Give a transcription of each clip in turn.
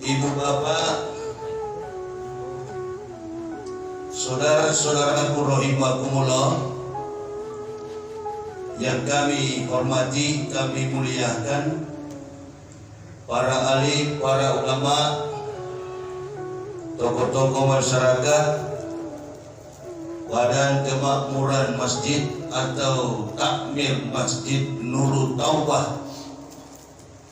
ibu bapak, saudara-saudaraku rahimakumullah yang kami hormati, kami muliakan, para alim, para ulama, tokoh-tokoh masyarakat, Badan Kemakmuran Masjid atau Takmir Masjid Nurul Taubah,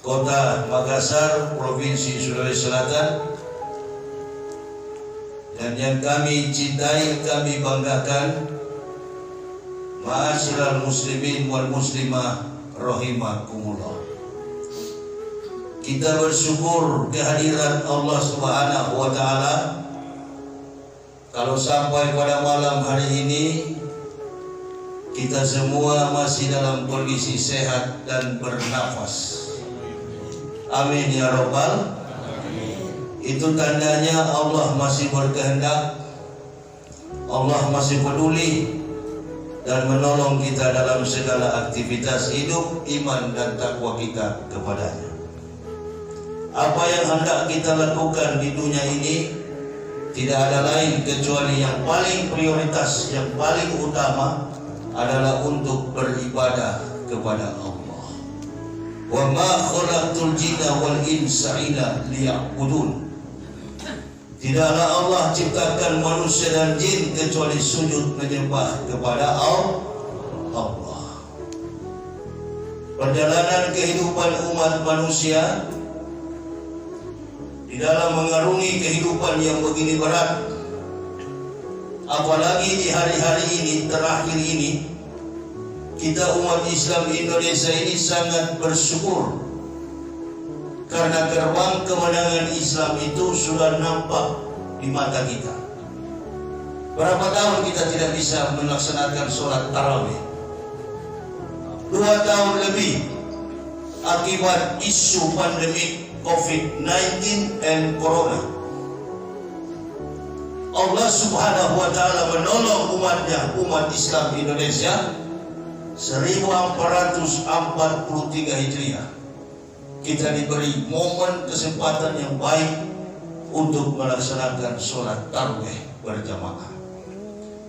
Kota Makassar, Provinsi Sulawesi Selatan, dan yang kami cintai, kami banggakan, ma'asyiral muslimin wal muslimah rahimakumullah. Kita bersyukur kehadiran Allah Subhanahu wa taala. Kalau sampai pada malam hari ini kita semua masih dalam kondisi sehat dan bernafas. Amin ya rabbal. Itu tandanya Allah masih berkehendak, Allah masih peduli dan menolong kita dalam segala aktivitas hidup, iman dan takwa kita kepadanya. Apa yang hendak kita lakukan di dunia ini tidak ada lain kecuali yang paling prioritas, yang paling utama adalah untuk beribadah kepada Allah. Wa ma khalaqtul jinna wal insa illa liya'budun. Tidaklah Allah ciptakan manusia dan jin kecuali sujud menyembah kepada Allah. Perjalanan kehidupan umat manusia di dalam mengarungi kehidupan yang begini berat, apalagi di hari-hari ini, terakhir ini, kita umat Islam Indonesia ini sangat bersyukur karena gerbang kemenangan Islam itu sudah nampak di mata kita. Berapa tahun kita tidak bisa melaksanakan sholat tarawih? 2 tahun lebih akibat isu pandemi COVID-19 and Corona. Allah Subhanahu wa taala menolong umatnya, umat Islam Indonesia 1443 Hijriah. Kita diberi momen kesempatan yang baik untuk melaksanakan sholat tarawih berjamaah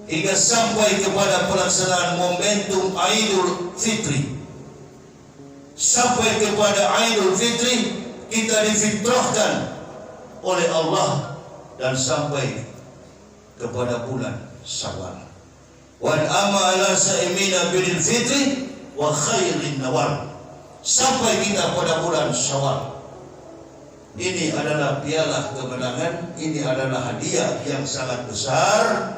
hingga sampai kepada pelaksanaan momentum Idul Fitri. Sampai kepada Idul Fitri kita difitrahkan oleh Allah dan sampai kepada bulan Syawal. Wa amala sa'imina bil fitri wa khairin nawal. Sampai kita pada bulan Syawal. Ini adalah piala kemenangan, ini adalah hadiah yang sangat besar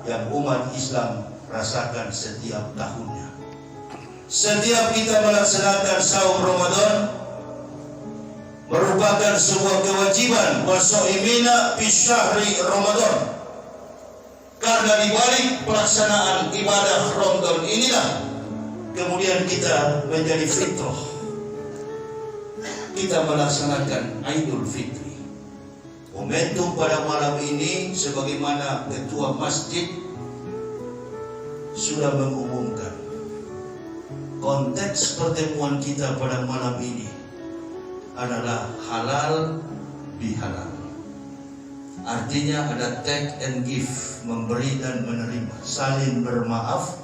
yang umat Islam rasakan setiap tahunnya. Setiap kita melaksanakan saum Ramadan merupakan sebuah kewajiban wasoimina fi syahri Ramadan. Karena di balik pelaksanaan ibadah Ramadan inilah kemudian kita menjadi fitrah. Kita melaksanakan Idul Fitri. Momentum pada malam ini sebagaimana ketua masjid sudah mengumumkan, konteks pertemuan kita pada malam ini adalah halal bihalal. Artinya ada take and give, memberi dan menerima, saling bermaaf,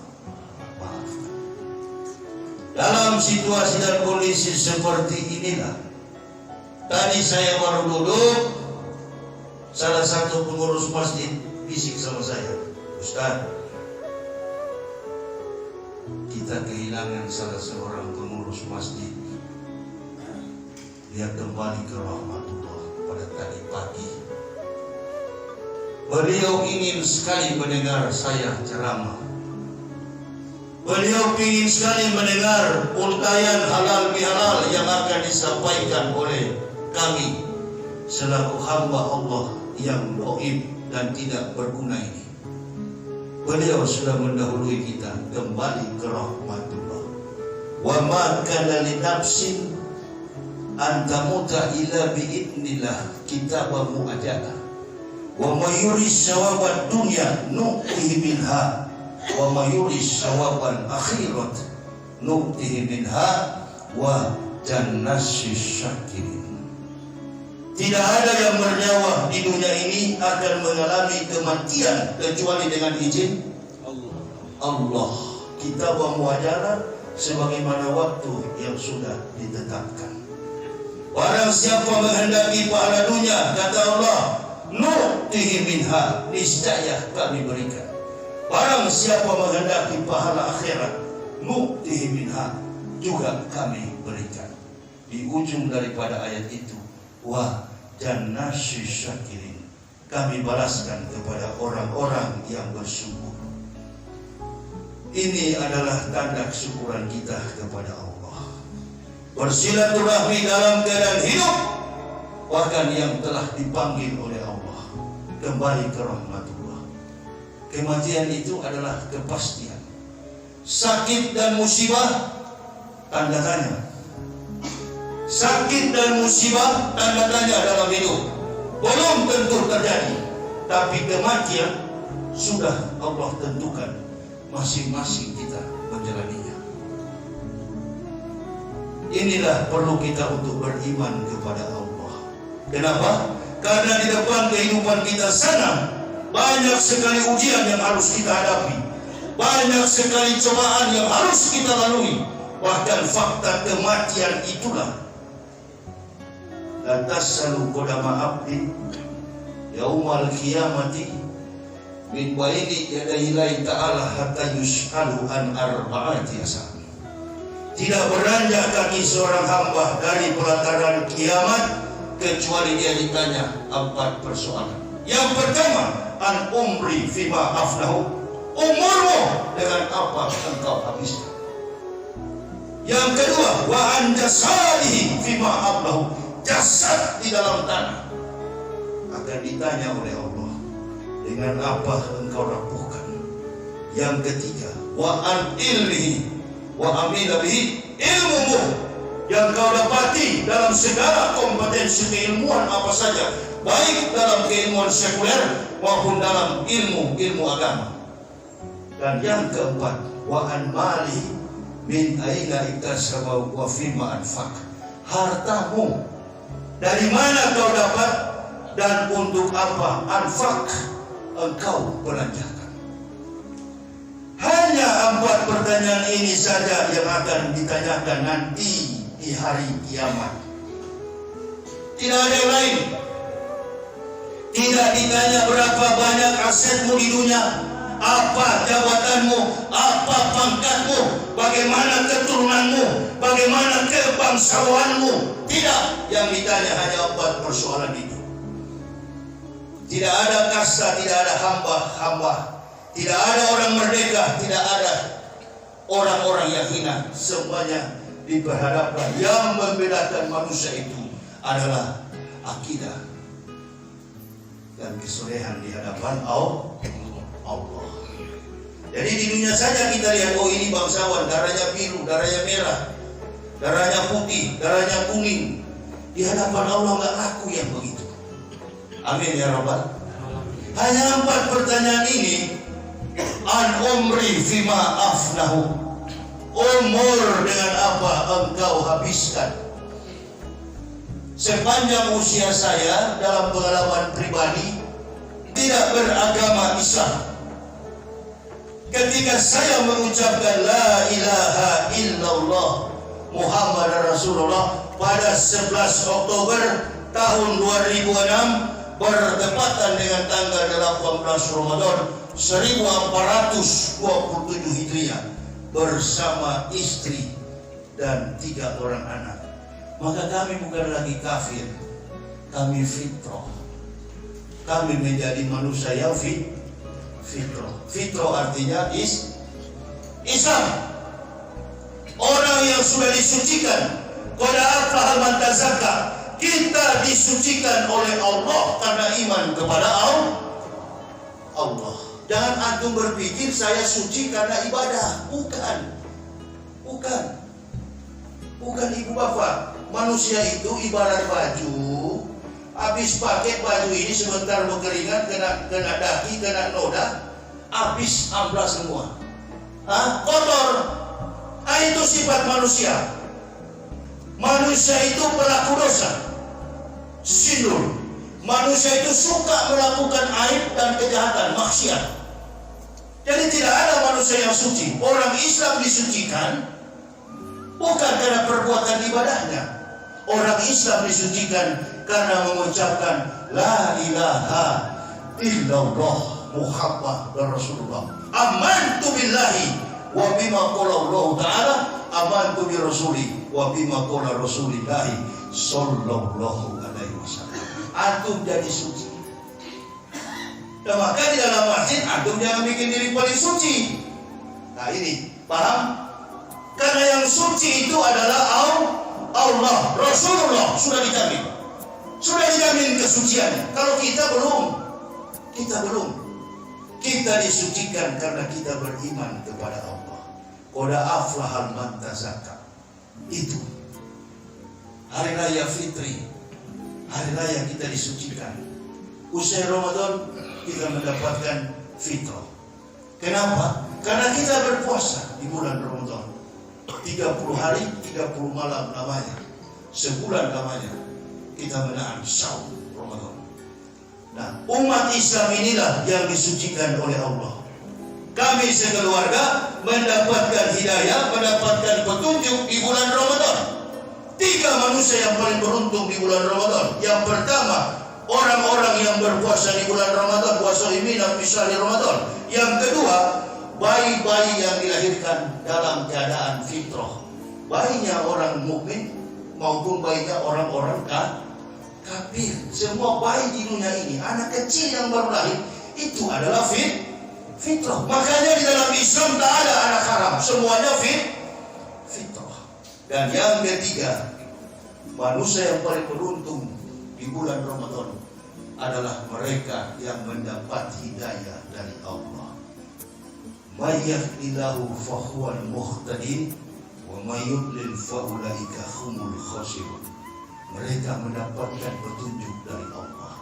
maafkan. Dalam situasi dan kondisi seperti inilah, tadi saya baru duduk, salah satu pengurus masjid bisik sama saya, Ustaz, kita kehilangan salah seorang pengurus masjid. Dia kembali ke rahmatullah pada tadi pagi. Beliau ingin sekali mendengar saya ceramah. Beliau ingin sekali mendengar uraian halal bihalal yang akan disampaikan oleh kami selaku hamba Allah yang gaib dan tidak berguna ini. Beliau sudah mendahului kita kembali ke rahmatullah. Wa ma kana li nafsin antamuta illa biidnillah kitabamu ajala. Wa mayuri syawabad dunya nu'tihi minha wa mayuri syawabal akhirat nu'tihi minha wa jannasy syakirin. Tidak ada yang bernyawa di dunia ini akan mengalami kematian kecuali dengan izin Allah. Kitab wa muajalah sebagaimana waktu yang sudah ditetapkan. Barang siapa menghendaki pahala dunia, kata Allah, nu'tihi minha, niscaya kami berikan. Barang siapa menghendaki pahala akhirat, nu'tihi minha, juga kami berikan. Di ujung daripada ayat itu, wa jannasy syakirin, kami balaskan kepada orang-orang yang bersyukur. Ini adalah tanda kesyukuran kita kepada Allah. Bersilaturahmi dalam keadaan hidup, bahkan yang telah dipanggil oleh Allah kembali ke rahmatullah. Kematian itu adalah kepastian. Sakit dan musibah, tanda tanya. Sakit dan musibah, tanda tanya dalam hidup. Belum tentu terjadi, tapi kematian sudah Allah tentukan. Masing-masing kita menjalaninya. Inilah perlu kita untuk beriman kepada Allah. Kenapa? Karena di depan kehidupan kita sana banyak sekali ujian yang harus kita hadapi, banyak sekali cobaan yang harus kita lalui. Bahkan fakta kematian itulah la tasalu qadama abdi yaumal qiyamati min baini yadayillahi ta'ala hatta yus'alu an arba'ati asal. Tidak beranjak kaki seorang hamba dari pelataran kiamat kecuali dia ditanya 4 persoalan. Yang pertama, an umri fima afnahu, umurmu dengan apa engkau habiskan. Yang kedua, wa an jasadihi fima afnahu, jasad di dalam tanah akan ditanya oleh Allah, dengan apa engkau rapuhkan. Yang ketiga, wa an ilmihi wa amila bihi, ilmumu yang kau dapati dalam segala kompetensi keilmuan apa saja, baik dalam keilmuan sekuler maupun dalam ilmu agama. Dan yang keempat, wa an mali min aina iktasaba wa fima anfaq, hartamu dari mana kau dapat dan untuk apa anfaq engkau belanjakan. Hanya 4 pertanyaan ini saja yang akan ditanyakan nanti di hari kiamat. Tidak ada yang lain. Tidak ditanya berapa banyak asetmu di dunia, apa jabatanmu, apa pangkatmu, bagaimana keturunanmu, bagaimana kebangsawanmu. Tidak, yang ditanya hanya 4 persoalan itu. Tidak ada kasta, tidak ada hamba-hamba, tidak ada orang merdeka, tidak ada orang-orang yang hina. Semuanya diperhadapkan. Yang membedakan manusia itu adalah akidah dan kesolehan di hadapan Allah. Jadi di dunia saja kita lihat, oh ini bangsawan, darahnya biru, darahnya merah, darahnya putih, darahnya kuning. Di hadapan Allah nggak laku yang begitu. Amin ya Rabbal. Hanya 4 pertanyaan ini. An umri fima afnahu, umur dengan apa engkau habiskan. Sepanjang usia saya dalam pengalaman pribadi tidak beragama Islam. Ketika saya mengucapkan la ilaha illallah Muhammad Rasulullah pada 11 Oktober tahun 2006 bertepatan dengan tanggal 18 Ramadan 1427 Hijriah bersama istri dan 3 orang anak. Maka kami bukan lagi kafir, kami fitrah. Kami menjadi manusia yang fitrah. Fitrah artinya Islam. Orang yang sudah disucikan. Qad aflaha man tazakka. Kita disucikan oleh Allah karena iman kepada Allah. Jangan antum berpikir saya suci karena ibadah. Bukan ibu bapak. Manusia itu ibarat baju. Habis pakai baju ini sebentar berkeringat, kena daki, kena noda, habis amblas semua. Kotor. Itu sifat manusia. Manusia itu pelaku dosa. Sindu. manusia itu suka melakukan aib dan kejahatan, maksiat. Jadi tidak ada manusia yang suci. Orang Islam disucikan bukan karena perbuatan ibadahnya. Orang Islam disucikan karena mengucapkan La ilaha illallah Muhammad Rasulullah. Amantu billahi wa bima qala Allah Ta'ala, amantu bi rasuli wa bima qala Rasulillahi sallallahu alaihi wasallam. Antum jadi suci. Dan maka di dalam masjid antum jangan bikin diri paling suci. Nah ini, paham? Karena yang suci itu adalah Allah, Rasulullah sudah dijamin kesuciannya. Kalau kita belum. Kita disucikan karena kita beriman kepada Allah. Qad aflahal man tazakka. Itu hari raya fitri, hari raya kita disucikan. Usai Ramadan kita mendapatkan fitrah. Kenapa? Karena kita berpuasa di bulan Ramadan. 30 hari, 30 malam namanya. Sebulan namanya. Kita menahan saum Ramadan. Nah, umat Islam inilah yang disucikan oleh Allah. Kami sekeluarga mendapatkan hidayah, mendapatkan petunjuk di bulan Ramadan. 3 manusia yang paling beruntung di bulan Ramadan. Yang pertama, orang-orang yang berpuasa di bulan Ramadan, puasa iminah bisa di Ramadan. Yang kedua, bayi-bayi yang dilahirkan dalam keadaan fitrah. Bayinya orang mukmin maupun bayinya orang-orang kafir. Semua bayi di dunia ini, anak kecil yang baru lahir, itu adalah fitrah. Makanya di dalam Islam tak ada anak haram, semuanya fitrah. Dan yang ketiga, manusia yang paling beruntung di bulan Ramadan adalah mereka yang mendapat hidayah dari Allah. May yahdihillahu fahuwal muhtadin wa may yudlil faulaika humul khasirun. Mereka mendapatkan petunjuk dari Allah.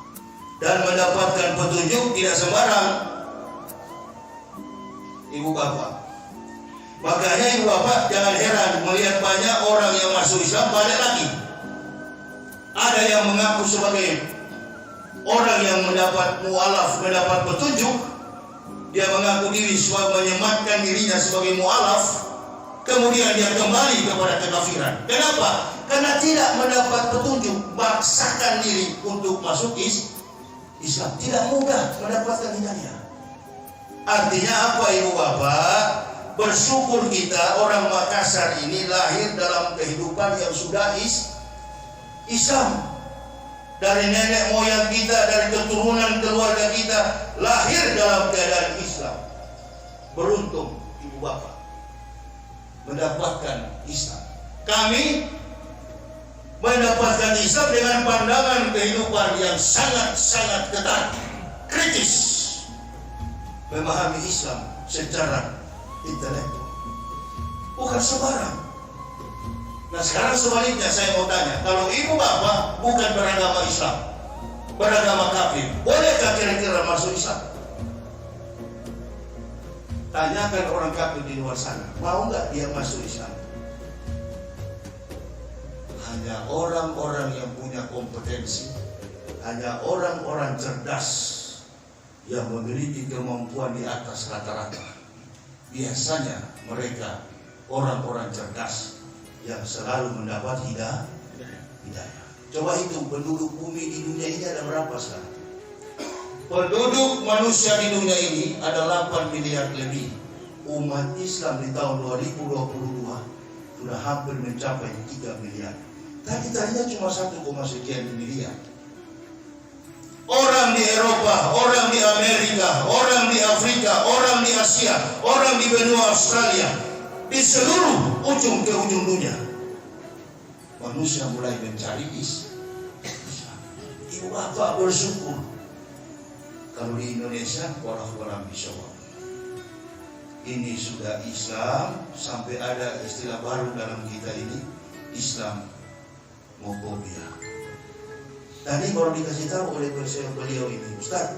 Dan mendapatkan petunjuk tidak sembarang. Ibu bapak, makanya ibu bapak jangan heran melihat banyak orang yang masuk Islam banyak lagi. Ada yang mengaku sebagai orang yang mendapat mu'alaf, mendapat petunjuk. Dia mengaku diri menyematkan dirinya sebagai mu'alaf, kemudian dia kembali kepada kekafiran. Kenapa? Karena tidak mendapat petunjuk, maksakan diri untuk masuk Islam. Tidak mudah mendapatkan hidayah. Artinya apa ibu bapak? Bersyukur kita orang Makassar ini lahir dalam kehidupan yang sudah Islam. Dari nenek moyang kita, dari keturunan keluarga kita lahir dalam keadaan Islam. Beruntung ibu bapak mendapatkan Islam. Kami mendapatkan Islam dengan pandangan kehidupan yang sangat-sangat ketat, kritis, memahami Islam secara intelektual, bukan sembarang. Nah sekarang sebaliknya saya mau tanya, kalau ibu bapak bukan beragama Islam, beragama kafir, bolehkah kira-kira masuk Islam? Tanyakan orang kafir di luar sana, mau nggak dia masuk Islam? Hanya orang-orang yang punya kompetensi, hanya orang-orang cerdas yang memiliki kemampuan di atas rata-rata. Biasanya mereka orang-orang cerdas yang selalu mendapat hidayah. Coba hitung penduduk bumi di dunia ini ada berapa sekarang? Penduduk manusia di dunia ini ada 8 miliar lebih. Umat Islam di tahun 2022 sudah hampir mencapai 3 miliar. Tadinya cuma 1, sekian miliar. Orang di Eropa, orang di Amerika, orang di Afrika, orang di Asia, orang di benua Australia, di seluruh ujung ke ujung dunia, manusia mulai mencari Islam. Ibu bapak bersyukur. Kalau di Indonesia, orang-orang bisawab. Ini sudah Islam, sampai ada istilah baru dalam kita ini, Islam Mofobia. Tadi baru dikasih tahu oleh beliau ini, Ustaz,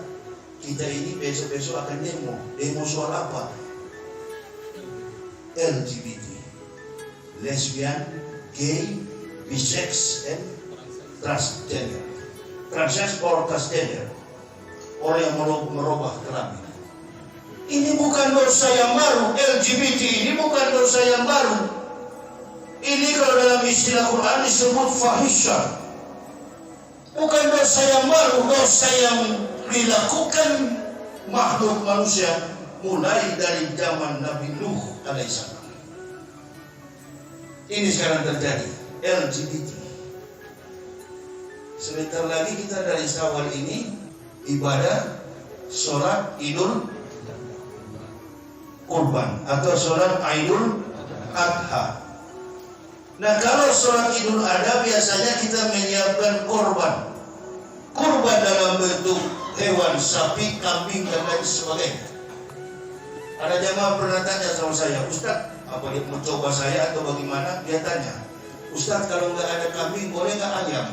kita ini besok-besok akan demo soal apa? LGBT, lesbian, gay, bisex, and transgender. transgender, orang yang merubah kelamin. Ini bukan dosa yang baru. LGBT ini bukan dosa yang baru. Ini kalau dalam istilah Quran disebut fahisyah. Bukan dosa yang baru, dosa yang dilakukan makhluk manusia mulai dari zaman Nabi Nuh alaihissalam. Ini sekarang terjadi, LGBT. Sebentar lagi kita dari Syawal ini ibadah sholat Idul Kurban atau sholat Idul Adha. Nah, kalau sholat Idul Adha biasanya kita menyiapkan korban. Kurban dalam bentuk hewan, sapi, kambing, dan lain sebagainya. Ada jamaah pernah tanya sama saya, Ustaz, apa dia mau coba saya atau bagaimana? Dia tanya, Ustaz, kalau nggak ada kambing boleh nggak ayam?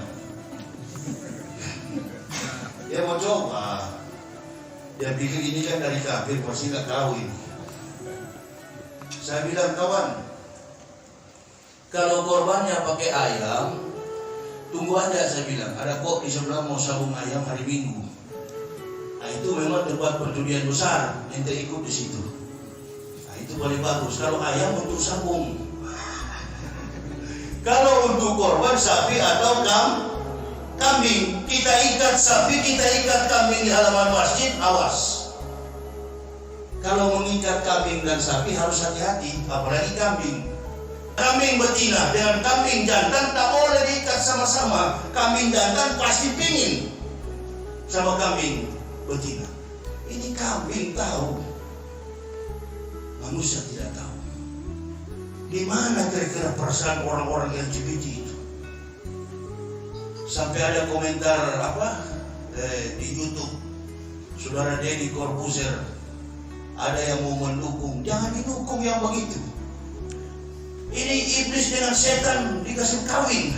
Dia mau coba. Dia pikir ini kan dari kafir, pasti nggak tahu ini. Saya bilang, kawan, kalau korbannya pakai ayam, tunggu aja, saya bilang. Ada kok di sebelah mau sabung ayam hari Minggu. Nah, itu memang tempat perjudian besar, ente ikut di situ. Nah, itu paling bagus. Kalau ayam untuk sabung. Kalau untuk korban sapi atau kambing, kita ikat sapi, kita ikat kambing di halaman masjid, awas. Kalau mengikat kambing dan sapi harus hati-hati, apalagi kambing. Kambing betina dengan kambing jantan tak boleh diikat sama-sama. Kambing jantan pasti pingin sama kambing betina. Ini kambing tahu, manusia tidak tahu. Di mana kira-kira perasaan orang-orang LGBT itu? Sampai ada komentar di YouTube, saudara Deddy Corbuzier, ada yang mau mendukung, jangan didukung yang begitu. Ini iblis dengan setan dikasih kawin.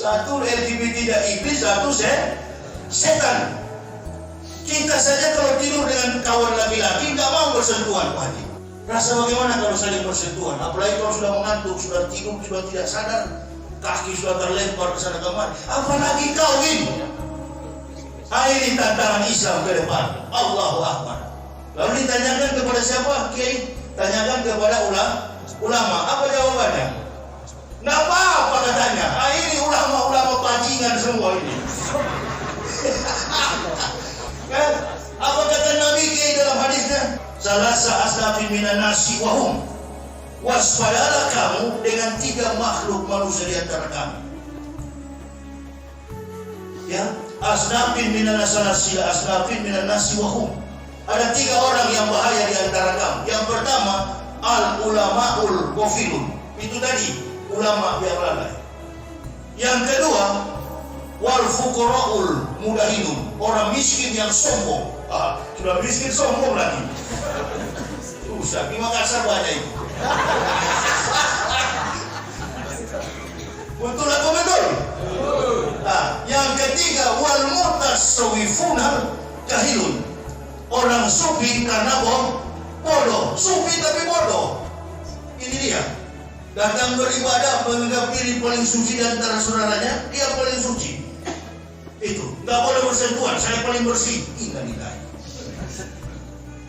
Satu LGBT tidak iblis, satu setan. Kita saja kalau tidur dengan kawan laki-laki nggak mau bersentuhan, Pak Haji. Rasa bagaimana kalau saling bersentuhan? Apalagi kalau sudah mengantuk, sudah tidur, sudah tidak sadar, kaki sudah terlempar ke sana kemari. Apalagi kawin. Ini tantangan Islam ke depan. Allahu Akbar. Lalu ditanyakan kepada siapa? Kiai. Tanyakan kepada ulama. Apa jawabannya? Nggak apa-apa katanya. Ini ulama-ulama bajingan semua ini. Kan? Apa kata Nabi Kiai dalam hadisnya? Salasa asnafin minan nasi wahum. Waspadalah kamu dengan 3 makhluk manusia di antara kamu. Ya, asnafin minan nasi, asnafin minan nasi wahum. Ada 3 orang yang bahaya di antara kamu. Yang pertama, al-ulama'ul qafilun. Itu tadi, ulama yang lalai. Yang kedua, wal fuqara'ul mudahidun. Orang miskin yang sombong. Sudah miskin sombong lagi. Usah, di Makassar banyak itu. Betul atau betul? Yang ketiga, wal mutasawwifunal jahilun. Orang sufi karena bodoh. Sufi tapi bodoh. Ini dia. Datang beribadah menganggap diri paling suci di antara saudaranya, dia paling suci. Itu, nggak boleh bersentuhan, saya paling bersih. Ingat nilai.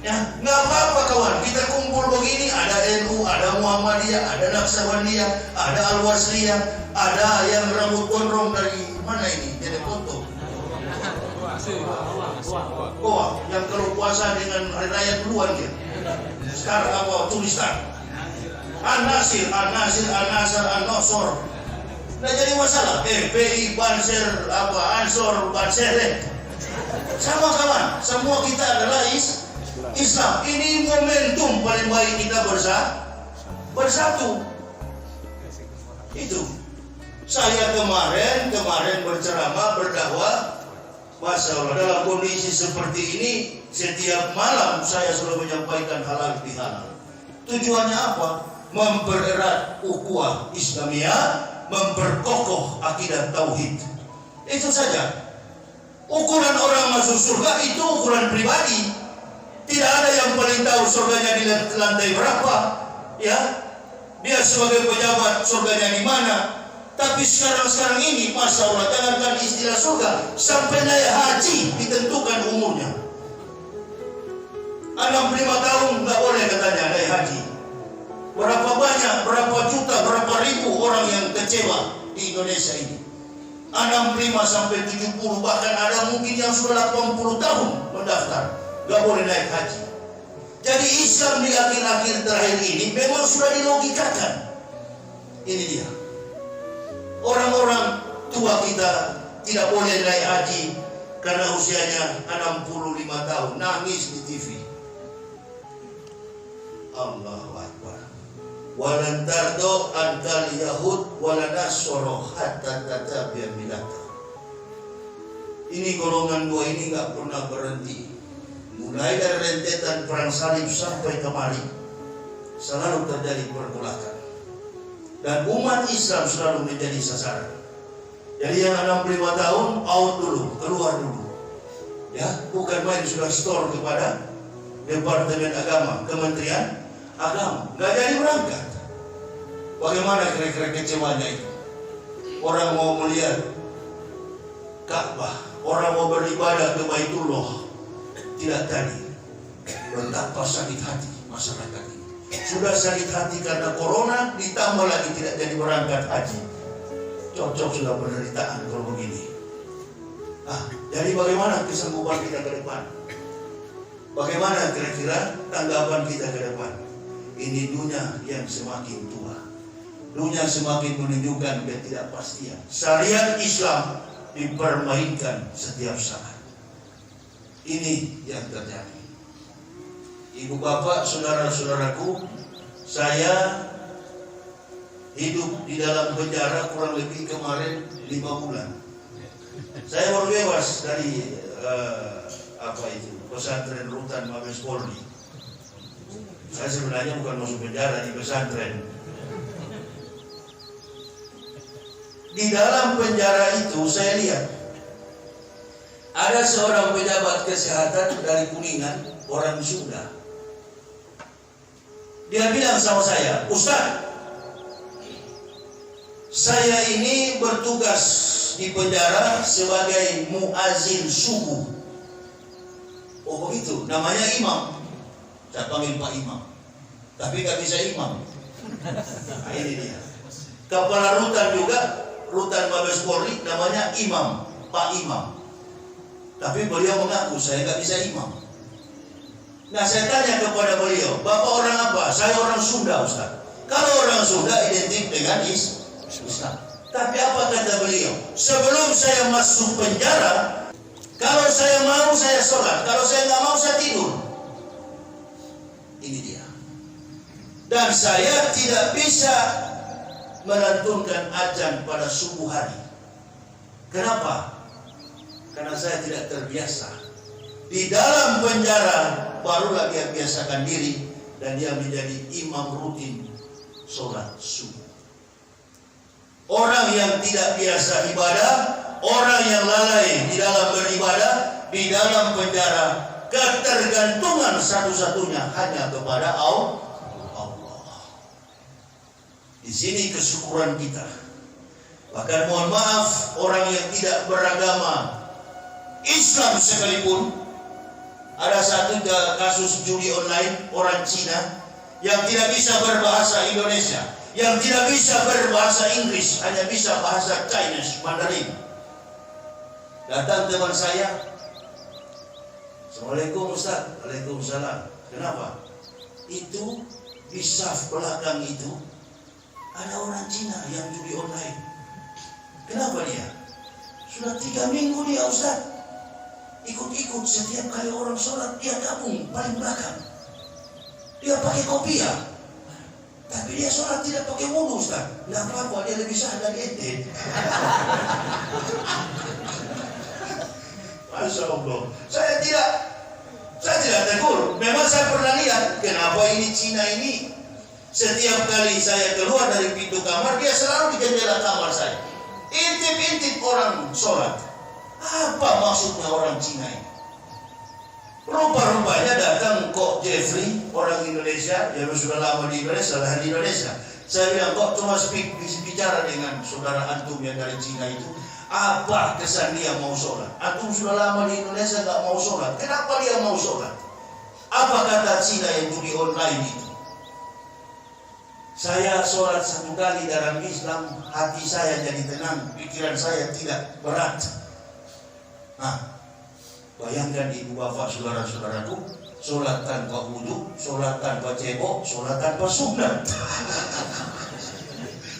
Ya, nggak apa-apa kawan. Kita kumpul begini, ada NU, ada Muhammadiyah, ada Naksabandiyah, ada Al-Wasliyah, ada yang rambut gondrong dari mana ini? Jadi foto. Yang kalau puasa dengan hari raya duluan dia. Sekarang apa tulisan? An-Nasir, An-Nosor. Nggak jadi masalah. FPI, Banser, Ansor, Banser. Sama kawan. Semua kita adalah Islam. Ini momentum paling baik kita bersatu. Itu. Saya kemarin berceramah, berdakwah. Masya Allah, dalam kondisi seperti ini, setiap malam saya sudah menyampaikan halal bihalal. Tujuannya apa? Mempererat ukhuwah Islamiyah, memperkokoh akidah tauhid. Itu saja. Ukuran orang masuk surga itu ukuran pribadi. Tidak ada yang paling tahu surganya di lantai berapa. Ya, dia sebagai pejabat surganya di mana. Tapi sekarang ini, Masya Allah, jangankan istilah surga, sampai naik haji ditentukan umurnya. 65 tahun nggak boleh katanya naik haji. Berapa banyak, berapa juta, berapa ribu orang yang kecewa di Indonesia ini. 65 sampai 70, bahkan ada mungkin yang sudah 80 tahun mendaftar, nggak boleh naik haji. Jadi Islam di akhir-akhir terakhir ini memang sudah dilogikakan. Ini dia. Orang-orang tua kita tidak boleh naik haji karena usianya 65 tahun, nangis di TV. Allahu Akbar. Walan tardo antal yahud wala nasoro hatta tatabi'a milata. Ini golongan dua ini nggak pernah berhenti. Mulai dari rentetan perang salib sampai kemari selalu terjadi pergolakan. Dan umat Islam selalu menjadi sasaran. Jadi yang 65 tahun out dulu, keluar dulu. Ya, bukan main sudah store kepada Departemen Agama, Kementerian Agama, nggak jadi berangkat. Bagaimana kira-kira kecewanya itu? Orang mau melihat Ka'bah, orang mau beribadah ke Baitullah, tidak jadi. Betapa sakit hati masyarakat ini. Sudah sakit hati karena corona, ditambah lagi tidak jadi berangkat haji. Cocok sudah penderitaan kalau begini. Jadi bagaimana kesanggupan kita ke depan? Bagaimana kira-kira tanggapan kita ke depan? Ini dunia yang semakin tua. Dunia semakin menunjukkan ketidakpastian. Syariat Islam dipermainkan setiap saat. Ini yang terjadi. Ibu bapak, saudara-saudaraku, saya hidup di dalam penjara kurang lebih kemarin 5 bulan. Saya baru bebas dari pesantren Rutan Mabes Polri. Saya sebenarnya bukan masuk penjara, di pesantren. Di dalam penjara itu saya lihat ada seorang pejabat kesehatan dari Kuningan, orang Sunda. Dia bilang sama saya, Ustaz, saya ini bertugas di penjara sebagai muazin subuh. Oh begitu, namanya imam. Saya panggil Pak Imam, tapi gak bisa imam. Nah, ini dia. Kepala rutan juga, Rutan Mabes Polri, namanya Imam, Pak Imam. Tapi beliau mengaku saya gak bisa imam. Nah saya tanya kepada beliau, Bapak orang apa? Saya orang Sunda, Ustaz. Kalau orang Sunda identik dengan Islam. Tapi apa kata beliau? Sebelum saya masuk penjara, kalau saya mau saya sholat, kalau saya nggak mau saya tidur. Ini dia. Dan saya tidak bisa melantunkan azan pada subuh hari. Kenapa? Karena saya tidak terbiasa. Di dalam penjara barulah dia biasakan diri dan dia menjadi imam rutin sholat subuh. Orang yang tidak biasa ibadah, orang yang lalai di dalam beribadah, di dalam penjara, ketergantungan satu-satunya hanya kepada Allah. Di sini kesyukuran kita. Bahkan mohon maaf, orang yang tidak beragama Islam sekalipun, ada satu kasus judi online orang Cina yang tidak bisa berbahasa Indonesia, yang tidak bisa berbahasa Inggris, hanya bisa bahasa Chinese, Mandarin. Datang teman saya, Assalamualaikum Ustaz. Waalaikumsalam. Kenapa? Itu di saf belakang itu ada orang Cina yang judi online. Kenapa dia? Sudah 3 minggu dia Ustaz ikut-ikut, setiap kali orang sholat dia gabung paling belakang. Dia pakai kopiah, tapi dia sholat tidak pakai wudu Ustaz. Nggak apa-apa, dia lebih sah dari ente. Masya Allah. Saya tidak tegur. Memang saya pernah lihat kenapa ini Cina ini setiap kali saya keluar dari pintu kamar dia selalu di jendela kamar saya. Intip-intip orang sholat. Apa maksudnya orang Cina ini? Rupa-rupanya datang kok Jeffrey, orang Indonesia, yang sudah lama di Indonesia, lahir di Indonesia. Saya bilang, kok cuma bicara dengan saudara antum yang dari Cina itu, apa kesan dia mau sholat? Antum sudah lama di Indonesia gak mau sholat, kenapa dia mau sholat? Apa kata Cina yang judi online itu? Saya sholat 1 kali dalam Islam, hati saya jadi tenang, pikiran saya tidak berat. Nah, bayangkan ibu bapak saudara-saudaraku, sholat tanpa wudhu, sholat tanpa cebok, sholat tanpa sunat.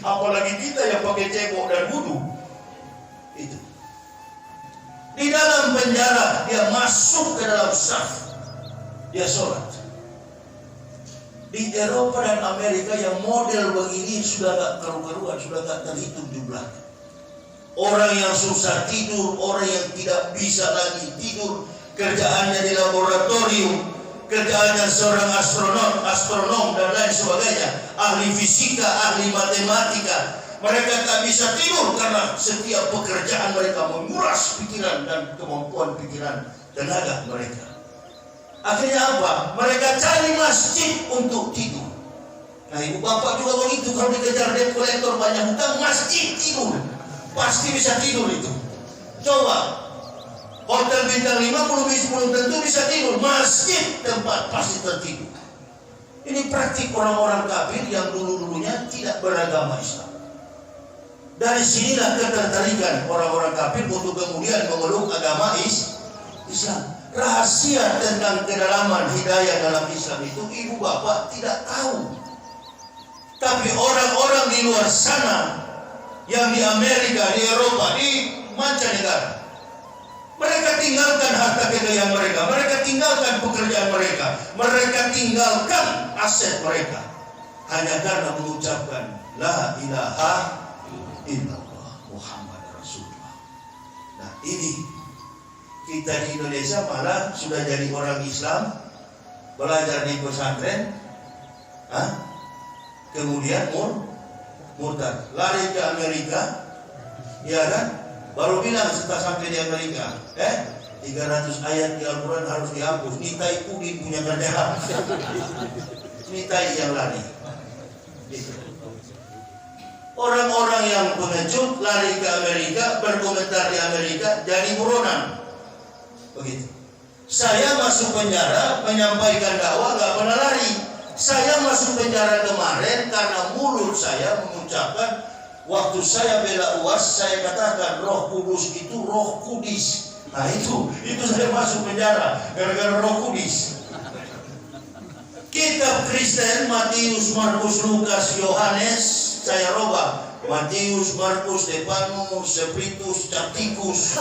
Apalagi kita yang pakai cebok dan wudhu. Itu. Di dalam penjara dia masuk ke dalam saf, dia sholat. Di Eropa dan Amerika yang model begini sudah gak keruan, sudah gak terhitung jumlahnya. Orang yang susah tidur, orang yang tidak bisa lagi tidur, kerjaannya di laboratorium, kerjaannya seorang astronom dan lain sebagainya, ahli fisika, ahli matematika. Mereka tak bisa tidur karena setiap pekerjaan mereka menguras pikiran dan kemampuan pikiran tenaga mereka. Akhirnya apa? Mereka cari masjid untuk tidur. Nah, ibu bapak juga begitu, kalau dikejar debt collector banyak hutang, masjid tidur. Pasti bisa tidur itu. Coba hotel bintang 5 belum tentu bisa tidur. Masjid tempat pasti tertidur. Ini praktik orang-orang kafir yang dulu-dulunya tidak beragama Islam. Dari sinilah ketertarikan orang-orang kafir untuk kemudian memeluk agama Islam. Rahasia tentang kedalaman hidayah dalam Islam itu ibu bapak tidak tahu. Tapi orang-orang di luar sana, yang di Amerika, di Eropa, di mancanegara, mereka tinggalkan harta kekayaan mereka, mereka tinggalkan pekerjaan mereka, mereka tinggalkan aset mereka hanya karena mengucapkan la ilaha illallah Muhammad Rasulullah. Nah, ini kita di Indonesia malah sudah jadi orang Islam, belajar di pesantren, kemudian murtad, lari ke Amerika, ya kan? Baru bilang setelah sampai di Amerika, 300 ayat di Al-Quran harus dihapus. Nitai Pudin punya bendera. Nitai yang lari. Orang-orang yang pengecut lari ke Amerika, berkomentar di Amerika, jadi buronan. Begitu. Saya masuk penjara menyampaikan dakwah gak pernah lari. Saya masuk penjara kemarin karena mulut saya mengucapkan, waktu saya bela UAS saya katakan Roh Kudus itu Roh Kudis. Nah itu saya masuk penjara gara-gara Roh Kudis. Kitab Kristen Matius, Markus, Lukas, Yohanes saya robah. Matius, Markus, Stefanus, Spiritus, Capticus.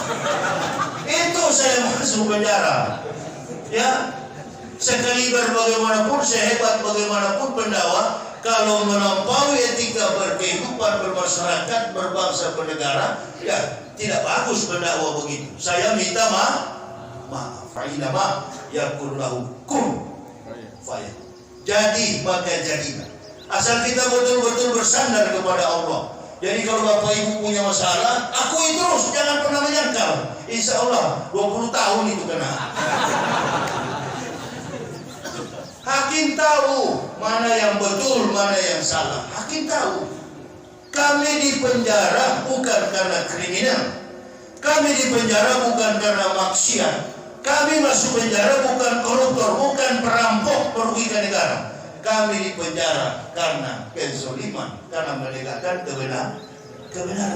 Itu saya masuk penjara. Ya, sekaliber bagaimanapun, sehebat bagaimanapun pendakwah, kalau melampaui etika berkehidupan, bermasyarakat, berbangsa, bernegara, ya tidak bagus pendakwah begitu. Saya minta maaf. Fa'inama yakullahu kun faya. Jadi maka jadilah. Asal kita betul-betul bersandar kepada Allah. Jadi kalau bapak ibu punya masalah, akui terus, jangan pernah menyangkal. Insya Allah 20 tahun itu kena. Hakim tahu mana yang betul, mana yang salah. Hakim tahu. Kami di penjara bukan karena kriminal. Kami di penjara bukan karena maksiat. Kami masuk penjara bukan koruptor, bukan perampok merugikan negara. Kami di penjara karena kezaliman, karena menegakkan kebenaran.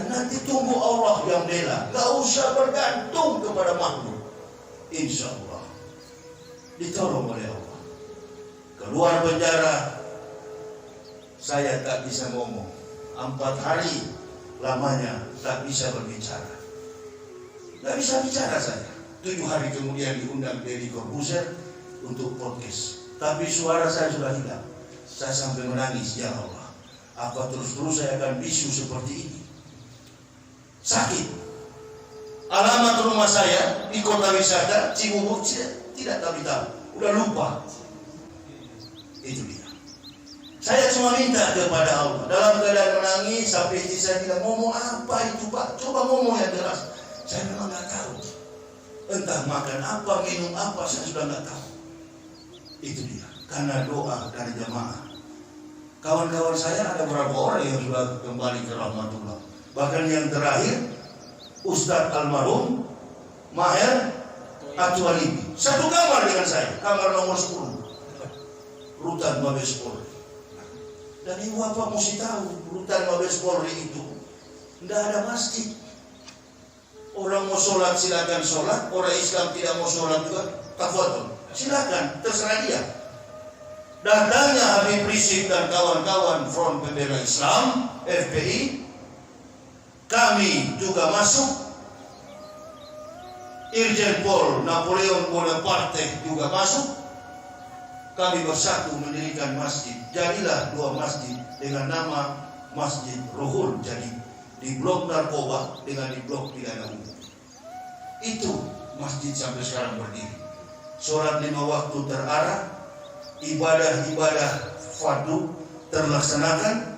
Nanti tunggu Allah yang bela. Gak usah bergantung kepada makhluk. Insya Allah ditolong oleh Allah. Keluar penjara, saya tak bisa ngomong. 4 hari lamanya tak bisa berbicara. Tak bisa bicara saya. 7 hari kemudian diundang Deddy Corbuzier untuk podcast. Tapi suara saya sudah hilang. Saya sampai menangis, ya Allah. Apa terus-terus saya akan bisu seperti ini? Sakit. Alamat rumah saya di kota wisata Cibubur tidak tahu. Udah lupa. Itu dia. Saya cuma minta kepada Allah. Dalam keadaan menangis sampai istri saya bilang, ngomong apa itu Pak? Coba ngomong yang jelas. Saya memang nggak tahu. Entah makan apa, minum apa, saya sudah nggak tahu. Itu dia, karena doa dari jamaah. Kawan-kawan saya ada berapa orang yang sudah kembali ke rahmatullah. Bahkan yang terakhir, Ustadz almarhum Maher Atualibi, satu kamar dengan saya, kamar nomor 10, Rutan Mabes Polri. Dan ibu bapak mesti tahu, Rutan Mabes Polri itu tidak ada masjid. Orang mau sholat silakan sholat, orang Islam tidak mau sholat juga tafadhol, silakan, terserah dia. Datangnya Habib Rizik dan kawan-kawan Front Pembela Islam FPI, kami juga masuk. Irjen Pol Napoleon Bonaparte juga masuk. Kami bersatu mendirikan masjid. Jadilah 2 masjid dengan nama Masjid Ruhul Jadi, di blok narkoba dengan di blok pidana umum. Itu masjid sampai sekarang berdiri. Sholat 5 waktu terarah, ibadah-ibadah fardu terlaksanakan.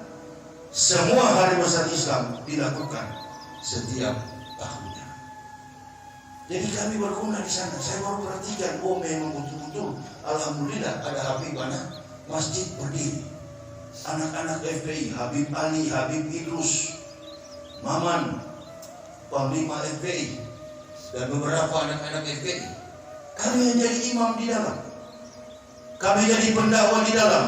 Semua hari besar Islam dilakukan setiap tahunnya. Jadi kami berguna di sana. Saya baru perhatikan, memang betul-betul alhamdulillah ada Habibana, masjid berdiri. Anak-anak FPI, Habib Ali, Habib Idrus, Maman, Panglima FPI, dan beberapa anak-anak FPI. Kami yang jadi imam di dalam. Kami jadi pendakwah di dalam.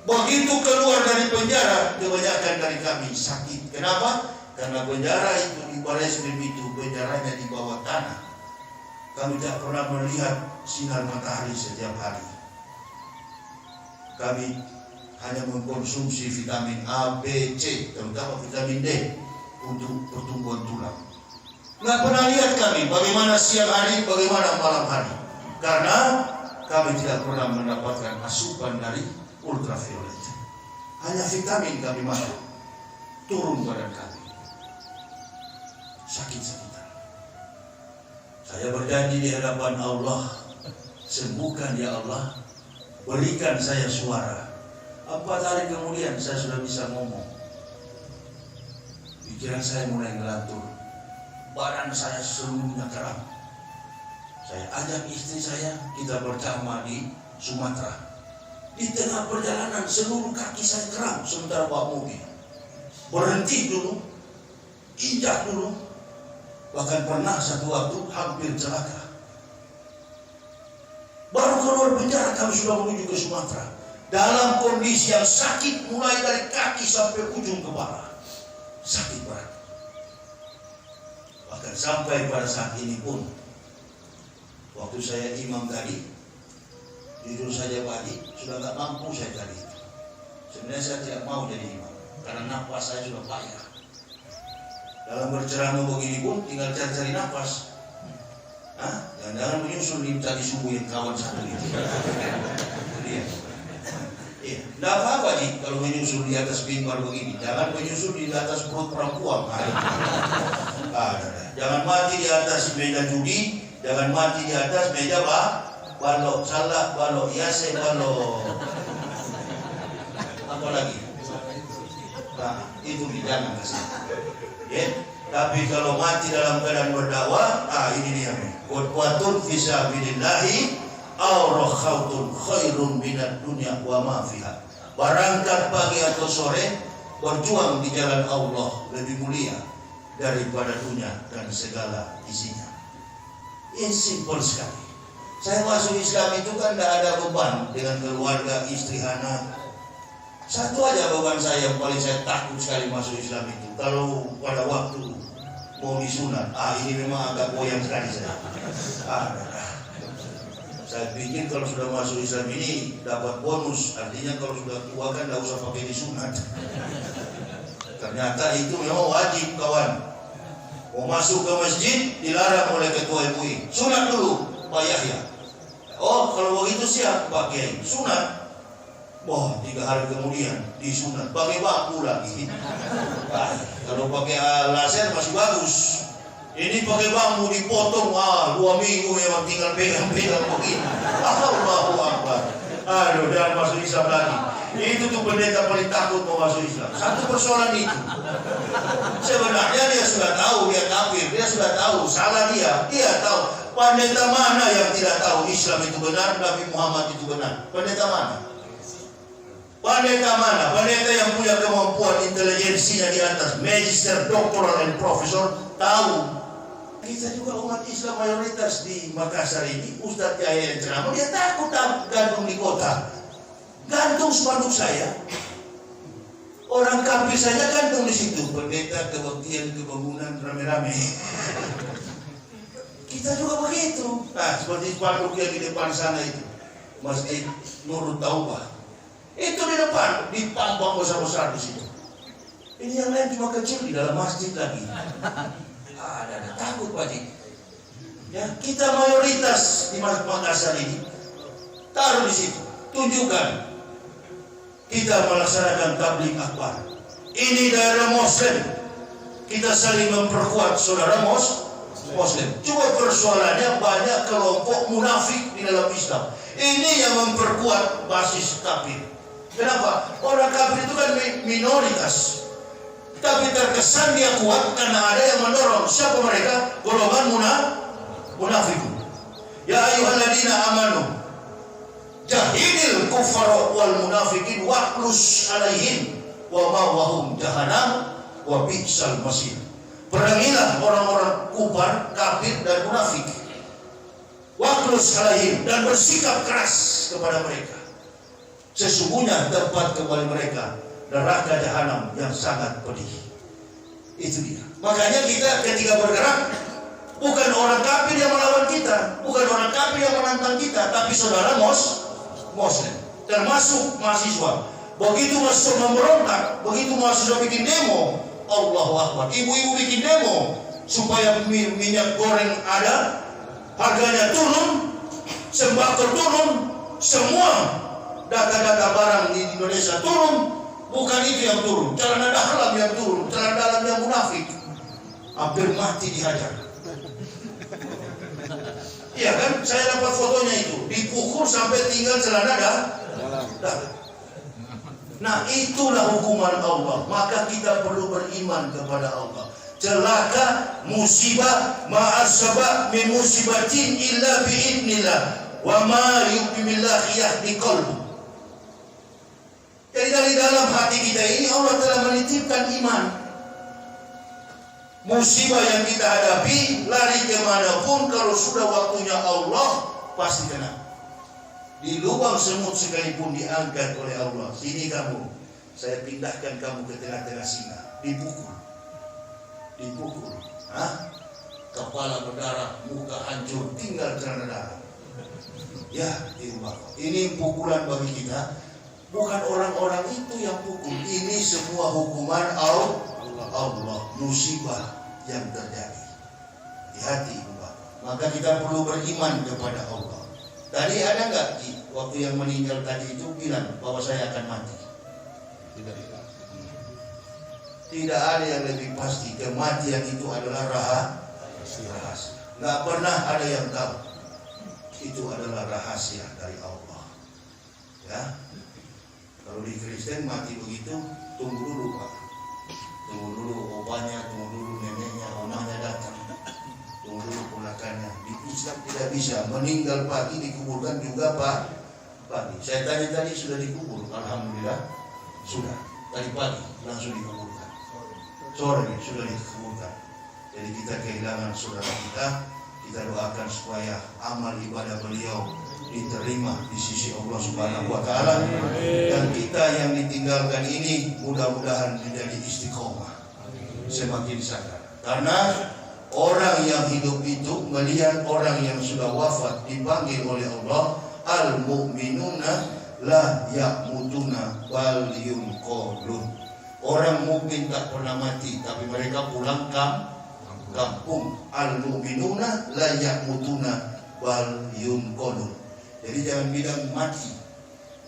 Begitu keluar dari penjara, kebanyakan dari kami sakit. Kenapa? Karena penjara itu di Bareskrim itu penjaranya di bawah tanah. Kami tidak pernah melihat sinar matahari setiap hari. Kami hanya mengkonsumsi vitamin A, B, C, terutama vitamin D untuk pertumbuhan tulang. Nggak pernah lihat kami bagaimana siang hari, bagaimana malam hari. Karena kami tidak pernah mendapatkan asupan dari ultraviolet. Hanya vitamin kami makan, turun badan kami. Sakit-sakitan. Saya berjanji di hadapan Allah, sembuhkan ya Allah, berikan saya suara. 4 hari kemudian saya sudah bisa ngomong. Pikiran saya mulai ngelantur, badan saya seluruhnya kram. Saya ajak istri saya, kita berjamaah di Sumatera. Di tengah perjalanan seluruh kaki saya kram sementara bawa mobil. Berhenti dulu, injak dulu. Bahkan pernah satu waktu hampir celaka. Baru keluar penjara kami sudah menuju ke Sumatera. Dalam kondisi yang sakit mulai dari kaki sampai ujung kepala. Sakit berat. Bahkan sampai pada saat ini pun, waktu saya imam tadi, jujur saja pagi, sudah tak mampu saya tadi. Sebenarnya saya tidak mau jadi imam, karena nafas saya sudah payah. Dalam berceramah begini pun tinggal cari-cari nafas. Jangan-jangan menyusul di tadi subuh yang kawan satu itu. Iya. Tidak apa-apa nih kalau menyusul di atas mimbar begini. Jangan menyusul di atas perut perempuan. Jangan mati di atas meja judi. Jangan mati di atas meja balok salak, balok yase, balok apa lagi? Nah, itu jangan kasih. Ya, tapi kalau mati dalam keadaan berdakwah, ini dia. Qudwatun fi sabilillahi aw rakhautun khairun minad dunya wa ma fiha. Berangkat pagi atau sore berjuang di jalan Allah lebih mulia daripada dunia dan segala isinya. Ini simpel sekali. Saya masuk Islam itu kan tidak ada beban dengan keluarga, istri, anak. Satu aja beban saya yang paling saya takut sekali masuk Islam itu. Kalau pada waktu mau disunat, ini memang agak goyang sekali saya. Saya pikir kalau sudah masuk Islam ini dapat bonus. Artinya kalau sudah tua kan tidak usah pakai disunat. Ternyata itu memang wajib kawan. Mau masuk ke masjid dilarang oleh ketua MUI. Sunat dulu Pak Yahya. Oh kalau begitu siap Pak Kiai. Sunat. 3 hari kemudian disunat. Pakai bambu lagi. Kalau pakai laser masih bagus. Ini pakai bambu dipotong. 2 minggu memang tinggal pegang-pegang begini. Allahu Akbar. Dan masuk Islam lagi. Itu tuh pendeta paling takut mau masuk Islam. Satu persoalan itu. Sebenarnya dia sudah tahu dia kafir. Dia sudah tahu, salah dia tahu. Pendeta mana yang tidak tahu Islam itu benar, Nabi Muhammad itu benar? Pendeta mana? Pendeta mana? Pendeta yang punya kemampuan intelijensinya di atas, magister, doktoral, dan profesor, tahu. Kita juga umat Islam mayoritas di Makassar ini, Ustadz Yahya yang ceramah, dia takut gantung di kota. Gantung spanduk saya. Orang kafir saja gantung di situ. Pendeta kebaktian kebangunan rame-rame. Kita juga begitu. Nah, seperti spanduk yang di depan sana itu, Masjid Nurul Taubah. Itu di depan, ditampang besar-besar di situ. Ini yang lain cuma kecil di dalam masjid lagi. Ada takut Pak Haji. Ya, kita mayoritas di Makassar ini taruh di situ, tunjukkan kita melaksanakan tabligh akbar. Ini daerah Muslim, kita saling memperkuat saudara Muslim. Cuma persoalannya banyak kelompok munafik di dalam Islam. Ini yang memperkuat basis kafir. Kenapa? Orang kafir itu kan minoritas. Tapi terkesan dia kuat karena ada yang mendorong. Siapa mereka? Golongan munafik. Ya ayyuhalladzina amanu jahidil kuffara wal munafiqin waqlus alaihim wa ma'wahum jahannam wa bi'sal masir. Perangilah orang-orang kufar, kafir dan munafik. Waqlus alaihim, dan bersikap keras kepada mereka. Sesungguhnya tempat kembali mereka neraka jahanam yang sangat pedih. Itu dia. Makanya kita ketika bergerak, bukan orang kafir yang melawan kita, bukan orang kafir yang menantang kita, tapi saudara Muslim, termasuk mahasiswa. Begitu mahasiswa memberontak, begitu mahasiswa bikin demo, Allahu Akbar. Ibu-ibu bikin demo supaya minyak goreng ada, harganya turun, sembako turun, semua data-data barang di Indonesia turun. Bukan itu yang turun, celana dalam yang turun, celana dalam yang munafik. Hampir mati dihajar. Iya kan, saya dapat fotonya itu, dipukul sampai tinggal celana dalam. Nah, itulah hukuman Allah. Maka kita perlu beriman kepada Allah. Celaka, musibah, ma'asabah min musibatin illa bi'idnillah wa ma yu'billahi yahdi qalbu. Jadi dari dalam hati kita ini Allah telah menitipkan iman. Musibah yang kita hadapi, lari kemanapun, kalau sudah waktunya Allah pasti kena. Di lubang semut sekalipun diangkat oleh Allah. Sini kamu, saya pindahkan kamu ke tengah-tengah singa. Dipukul. Kepala berdarah, muka hancur, tinggal celana dalam. Ya, ini pukulan bagi kita. Bukan orang-orang itu yang pukul. Ini semua hukuman Allah. Musibah yang terjadi. Hati-hati Ibu Bapak. Maka kita perlu beriman kepada Allah. Tadi ada nggak waktu yang meninggal tadi itu bilang bahwa saya akan mati? Tidak ada yang lebih pasti. Kematian itu adalah rahasia. Nggak pernah ada yang tahu. Itu adalah rahasia dari Allah. Ya. Kalau di Kristen mati begitu, tunggu dulu Pak. Tunggu dulu opanya, tunggu dulu neneknya, omahnya datang. Tunggu dulu ponakannya. Di Islam tidak bisa. Meninggal pagi dikuburkan juga pagi. Saya tanya tadi sudah dikubur. Alhamdulillah sudah. Tadi pagi langsung dikuburkan. Sore sudah dikuburkan. Jadi kita kehilangan saudara kita. Kita doakan supaya amal ibadah beliau diterima di sisi Allah Subhanahu wa taala, dan kita yang ditinggalkan ini mudah-mudahan menjadi istiqomah, semakin sadar. Karena orang yang hidup itu melihat orang yang sudah wafat dipanggil oleh Allah, al-mu'minuna la ya'mutuna wal yunqalun. Orang mukmin tak pernah mati, tapi mereka pulang kampung. Al-mu'minuna la ya'mutuna wal yunqalun. Jadi jangan bilang mati.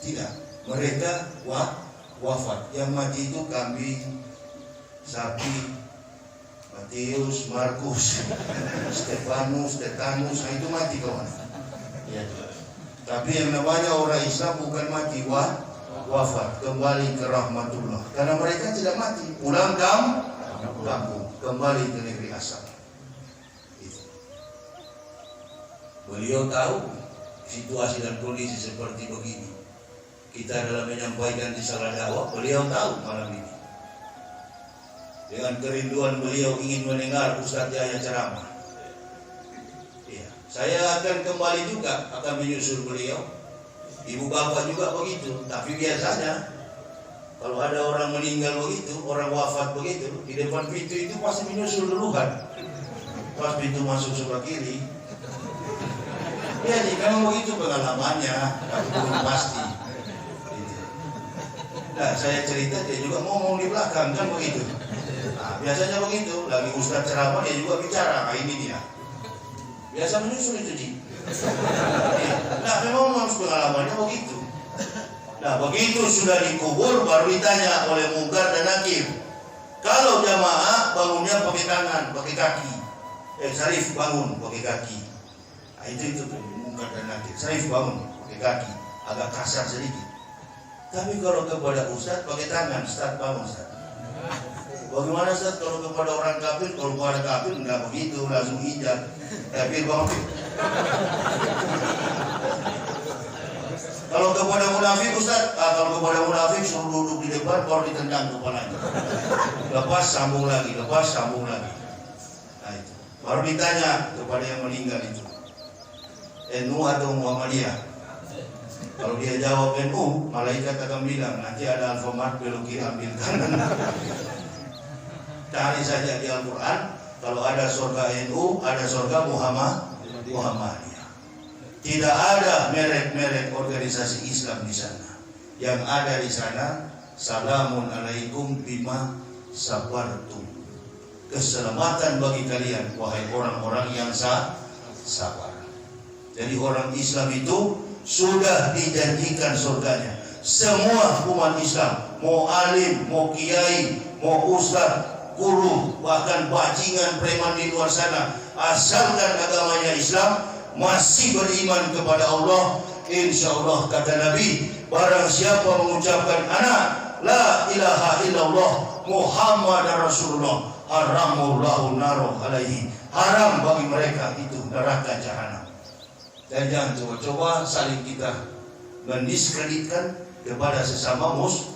Tidak. Mereka wafat. Yang mati itu kambing, sapi, Matius, Markus, Stefanus, Tetanus, itu mati kawan. Ya. Tapi yang namanya orang Islam bukan mati, wafat, kembali ke rahmatullah. Karena mereka tidak mati, pulang kampung, kembali ke negeri asal. Beliau tahu situasi dan kondisi seperti begini. Kita dalam menyampaikan risalah dakwah, beliau tahu malam ini. Dengan kerinduan beliau ingin mendengar Ustaz Yahya ceramah. Ya, saya akan kembali juga, akan menyusul beliau. Ibu bapak juga begitu, tapi biasanya kalau ada orang meninggal begitu, orang wafat begitu, di depan pintu itu pasti menyusul duluan. Pas pintu masuk sebelah kiri, ya nih, karena begitu pengalamannya, belum pasti. Gitu. Nah, saya cerita dia juga ngomong di belakang kan begitu. Nah, biasanya begitu, lagi Ustaz ceramah dia juga bicara, nah ini dia. Biasa menyusul itu Ji. Nah, memang harus pengalamannya begitu. Nah, begitu sudah dikubur baru ditanya oleh Munkar dan Nakir. Kalau jamaah bangunnya pakai tangan, pakai kaki. Syarif bangun pakai kaki. Nah, itu Munkar dan Nakir. Syarif bangun pakai kaki, agak kasar sedikit. Tapi kalau kepada Ustaz pakai tangan, Ustaz bangun Ustaz. Bagaimana Ustaz kalau kepada orang kafir? Kalau kepada kafir enggak begitu, langsung ijab. Kafir bangun. Kalau kepada munafik Ustaz, kalau kepada munafik suruh duduk di depan baru ditendang kepalanya. Lepas sambung lagi, lepas sambung lagi. Nah itu. Baru ditanya kepada yang meninggal itu, NU atau Muhammadiyah? Kalau dia jawab NU, malaikat akan bilang nanti ada Alfamart belok kiri ambil kanan. Cari saja di Al-Quran, kalau ada surga NU, ada surga Muhammadiyah. Tidak ada merek-merek organisasi Islam di sana. Yang ada di sana, salamun alaikum bima sabartum. Keselamatan bagi kalian, wahai orang-orang yang sabar. Jadi orang Islam itu sudah dijanjikan surganya. Semua umat Islam, mau alim, mau kiai, mau ustaz, guru, bahkan bajingan preman di luar sana, asalkan agamanya Islam, masih beriman kepada Allah, insya Allah kata Nabi, barang siapa mengucapkan ana la ilaha illallah Muhammad Rasulullah, haramullahu naruh alaihi, haram bagi mereka itu neraka jahanam. Dan jangan coba-coba saling kita mendiskreditkan kepada sesama muslim.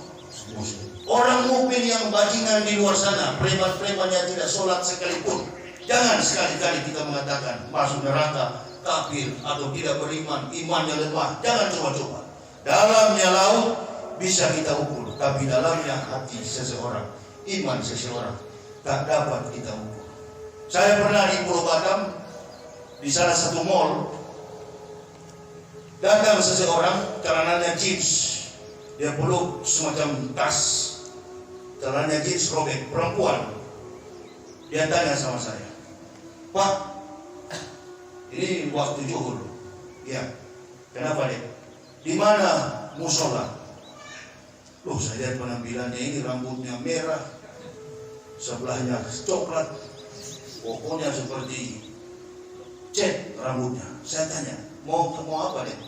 Orang mukmin yang bajingan di luar sana, preman-premannya tidak sholat sekalipun, jangan sekali-kali kita mengatakan masuk neraka, kafir atau tidak beriman, imannya lemah. Jangan coba-coba. Dalamnya laut bisa kita ukur, tapi dalamnya hati seseorang, iman seseorang tak dapat kita ukur. Saya pernah di Pulau Batam, di salah satu mall, datang seseorang, celananya jeans, dia peluk semacam tas, celananya jeans robek, perempuan. Dia tanya sama saya, Pak, ini waktu zuhur. Ya, kenapa deh? Di mana musola? Loh, saya lihat penampilannya ini, rambutnya merah, sebelahnya coklat, pokoknya seperti cat rambutnya. Saya tanya, mau apa deh?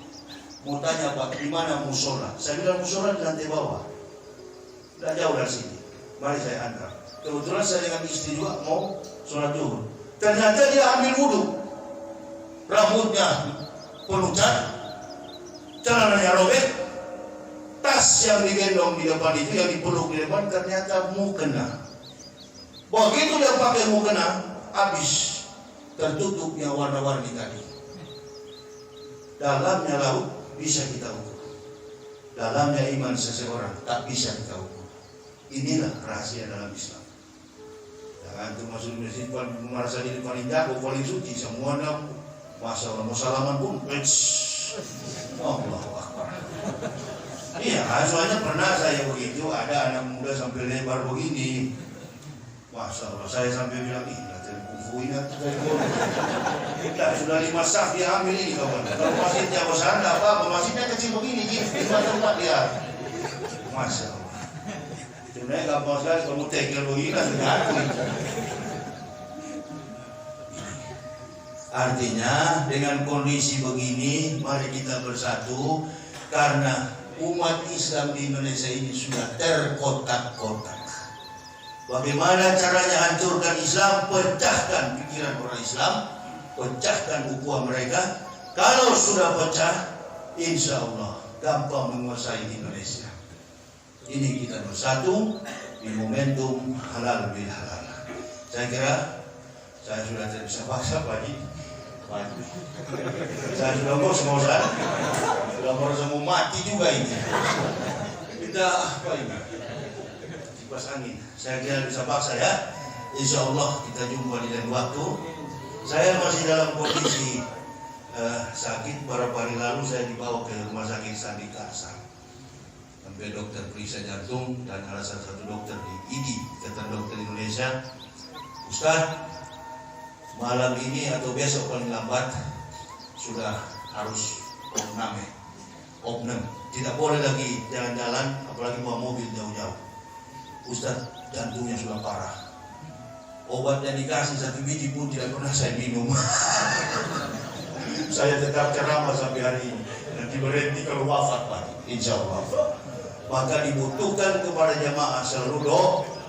Mau tanya Pak, di mana musola? Saya bilang musola di lantai bawah, tidak jauh dari sini. Mari saya antar. Kebetulan saya dengan istri juga mau sholat zuhur. Ternyata dia ambil wudhu, rambutnya penuh cat, celananya robek, tas yang digendong di depan itu, yang dipeluk di depan, ternyata mukena. Begitu dia pakai mukena, habis tertutup yang warna-warni tadi. Dalamnya laut bisa kita ukur, dalamnya iman seseorang tak bisa kita ukur. Inilah rahasia dalam Islam. Jangan tuh masuk masjid merasa diri paling jago, paling suci, semuanya Masya Allah, mau salaman pun Allahu Akbar. Iya, soalnya pernah saya begitu, ada anak muda sampai lebar begini, Masya Allah, saya sampai bilang, ih, latihan kungfu ini sudah 5 saf dia ambil ini kawan. Kalau masjidnya besar, enggak apa-apa, masjidnya kecil begini, 5 tempat dia. Masya Allah. Sebenarnya gampang sekali, kamu tekel begini, langsung ngaku. Artinya dengan kondisi begini, mari kita bersatu, karena umat Islam di Indonesia ini sudah terkotak-kotak. Bagaimana caranya hancurkan Islam? Pecahkan pikiran orang Islam, pecahkan ukhuwah mereka, Kalau sudah pecah, insya Allah gampang menguasai Indonesia. Ini kita bersatu di momentum halal bil halal. Saya kira saya sudah tidak bisa paksa Pak Haji. Saya sudah ngos-ngosan, sudah merasa mau mati juga ini. Kita apa ini? Kipas angin. Saya kira bisa paksa ya. Insya Allah kita jumpa di lain waktu. Saya masih dalam kondisi sakit. Beberapa hari lalu saya dibawa ke rumah sakit Sandi Karsang. Sampai dokter periksa jantung dan ada salah satu dokter di IDI, Ikatan Dokter Indonesia. Ustaz, malam ini atau besok paling lambat sudah harus opname. Tidak boleh lagi jalan-jalan, apalagi bawa mobil jauh-jauh. Ustaz, jantungnya sudah parah. Obat yang dikasih 1 biji pun tidak pernah saya minum. Saya tetap ceramah sampai hari ini. Nanti berhenti kalau wafat Pak, insya Allah. Maka dibutuhkan kepada jamaah selalu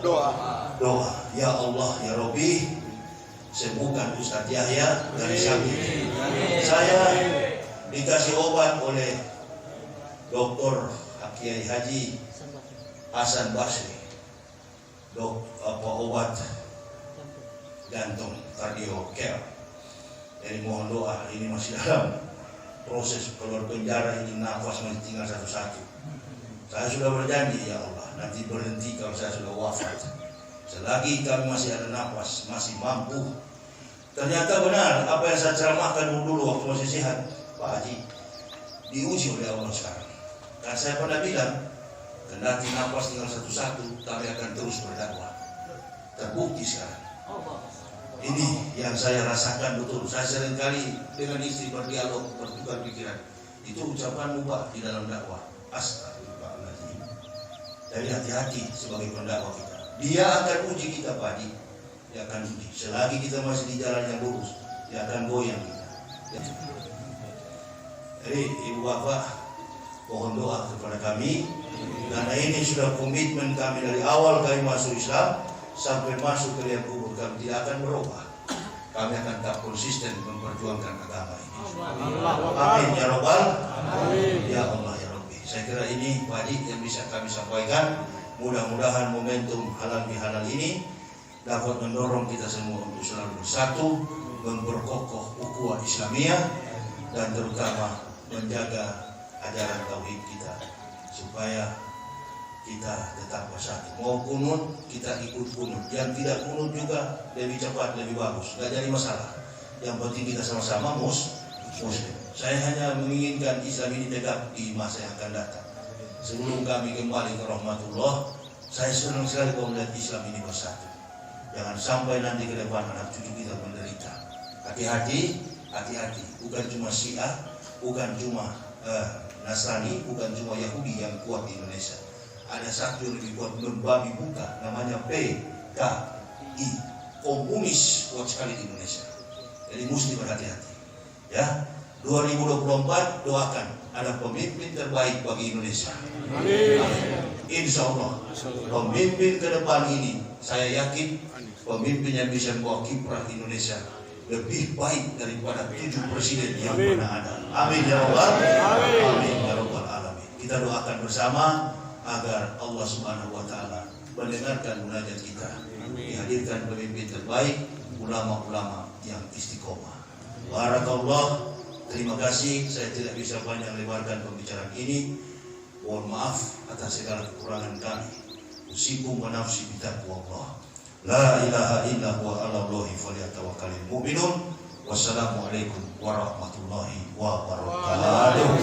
doa. Ya Allah, ya Rabbi, sembuhkan Ustaz Yahya dari sakit. Saya dikasih obat oleh Dr. Kiai Haji Hasan Basri. Obat jantung cardio care. Jadi mohon doa, ini masih dalam proses keluar penjara, ini nafas masih tinggal satu-satu. Saya sudah berjanji ya Allah, nanti berhenti kalau saya sudah wafat. Selagi kami masih ada nafas, masih mampu. Ternyata benar apa yang saya ceramahkan dulu waktu masih sehat, Pak Haji, diuji oleh Allah sekarang. Dan saya pernah bilang, kendati nafas tinggal satu-satu, kami akan terus berdakwah. Terbukti sekarang. Ini yang saya rasakan betul. Saya seringkali dengan istri berdialog, bertukar pikiran. Itu ucapanmu Pak di dalam dakwah. Astagfirullahaladzim. Jadi hati-hati sebagai pendakwah kita. Dia akan uji kita Pak Haji. Dia akan uji. Selagi kita masih di jalan yang lurus, dia akan goyang kita. Jadi Ibu Bapak, mohon doa kepada kami. Karena ini sudah komitmen kami dari awal kami masuk Islam sampai masuk ke liang kubur, kami tidak akan berubah. Kami akan tetap konsisten memperjuangkan agama ini. Amin ya Rabbal. Ya Allah ya Rabbi. Saya kira ini Pak Haji yang bisa kami sampaikan. Mudah-mudahan momentum halal bihalal ini dapat mendorong kita semua untuk selalu bersatu, memperkokoh ukhuwah Islamiyah, dan terutama menjaga ajaran tauhid kita supaya kita tetap bersatu. Mau kunut, kita ikut kunut. Yang tidak kunut juga lebih cepat, lebih bagus. Gak jadi masalah. Yang penting kita sama-sama muslim. Saya hanya menginginkan Islam ini tegak di masa yang akan datang. Sebelum kami kembali ke rahmatullah, saya senang sekali kalau melihat Islam ini bersatu. Jangan sampai nanti ke depan anak cucu kita menderita. Hati-hati. Bukan cuma Syiah, bukan cuma Nasrani, bukan cuma Yahudi yang kuat di Indonesia. Ada satu yang lebih kuat, membabi buka, namanya PKI, komunis kuat sekali di Indonesia. Jadi mesti berhati-hati. Ya, 2024 doakan ada pemimpin terbaik bagi Indonesia. Amin. Insya Allah pemimpin ke depan ini, saya yakin pemimpin yang bisa membawa kiprah Indonesia lebih baik daripada 7 presiden yang pernah ada. Amin ya Rabbal. Amin ya Rabbal alamin. Kita doakan bersama agar Allah Subhanahu wa taala mendengarkan munajat kita. Dihadirkan pemimpin terbaik, ulama-ulama yang istiqomah. Barakallah. Terima kasih. Saya tidak bisa panjang lebarkan pembicaraan ini. Mohon maaf atas segala kekurangan kami. Usikum wa nafsi bitaqwallah. La ilaha illa huwa 'alallahi falyatawakkalul mu'minun. Wassalamualaikum warahmatullahi wabarakatuh.